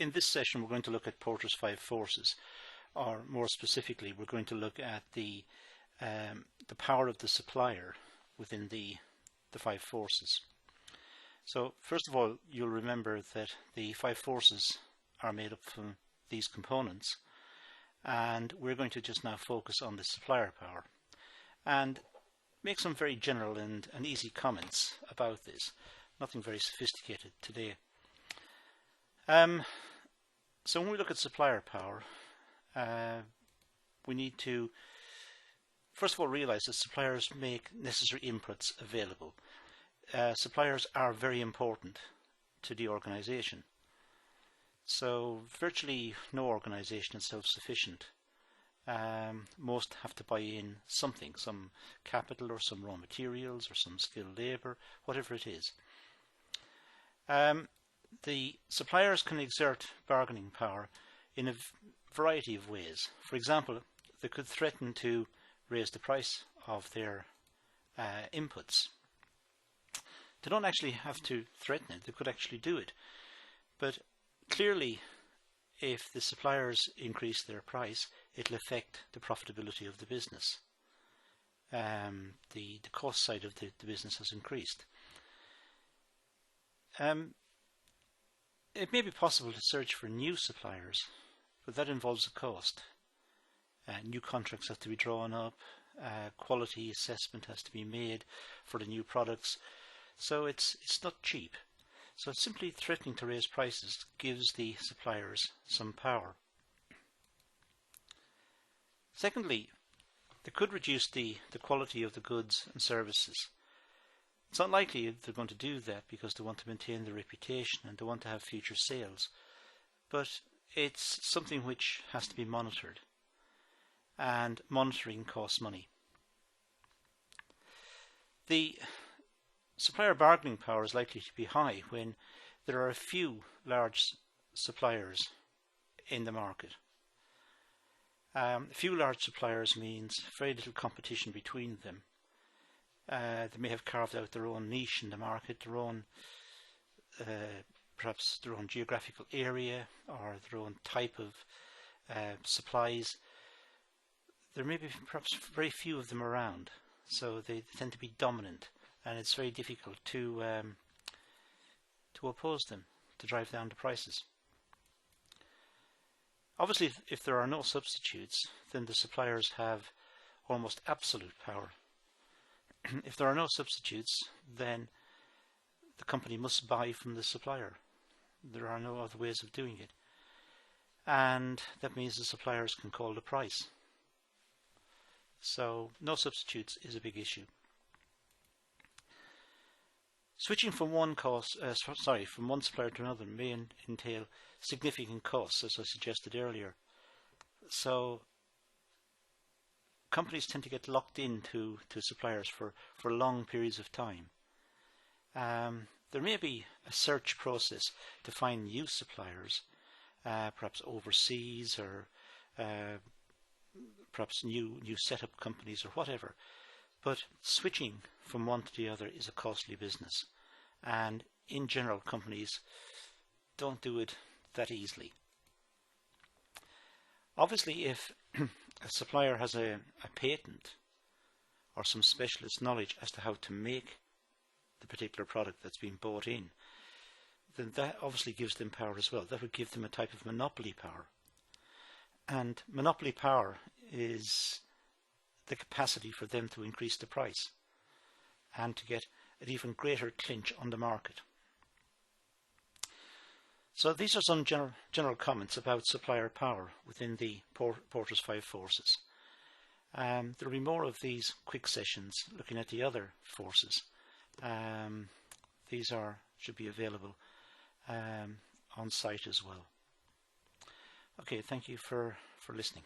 in this session we're going to look at Porter's 5 forces, or more specifically we're going to look at the power of the supplier within the 5 forces. So first of all, you'll remember that the 5 forces are made up from these components, and we're going to just now focus on the supplier power and make some very general and easy comments about this. Nothing very sophisticated today. So when we look at supplier power, we need to first of all realize that suppliers make necessary inputs available. Suppliers are very important to the organization. So virtually no organization is self-sufficient. Most have to buy in something, some capital or some raw materials or some skilled labor, whatever it is. The suppliers can exert bargaining power in a variety of ways. For example, they could threaten to raise the price of their inputs. They don't actually have to threaten it, they could actually do it. But clearly, if the suppliers increase their price, it'll affect the profitability of the business. The cost side of the business has increased. It may be possible to search for new suppliers, but that involves a cost. New contracts have to be drawn up, quality assessment has to be made for the new products, so it's not cheap. So simply threatening to raise prices gives the suppliers some power. Secondly, they could reduce the quality of the goods and services. It's unlikely they're going to do that because they want to maintain their reputation and they want to have future sales. But it's something which has to be monitored, and monitoring costs money. The supplier bargaining power is likely to be high when there are a few large suppliers in the market. A few large suppliers means very little competition between them. They may have carved out their own niche in the market, their own perhaps their own geographical area or their own type of supplies. There may be perhaps very few of them around, so they tend to be dominant, and it's very difficult to oppose them, to drive down the prices. Obviously, if there are no substitutes, then the suppliers have almost absolute power. If there are no substitutes, then the company must buy from the supplier. There are no other ways of doing it. And that means the suppliers can call the price. So no substitutes is a big issue. Switching from one supplier to another may entail significant costs, as I suggested earlier. So companies tend to get locked into suppliers for long periods of time. There may be a search process to find new suppliers, perhaps overseas, or perhaps new setup companies or whatever. But switching from one to the other is a costly business, and in general companies don't do it that easily. Obviously, if a supplier has a patent or some specialist knowledge as to how to make the particular product that's being bought in, then that obviously gives them power as well. That would give them a type of monopoly power. And monopoly power is the capacity for them to increase the price and to get an even greater clinch on the market. So these are some general comments about supplier power within the Porter's 5 forces. There will be more of these quick sessions looking at the other forces. These should be available on site as well. Okay, thank you for listening.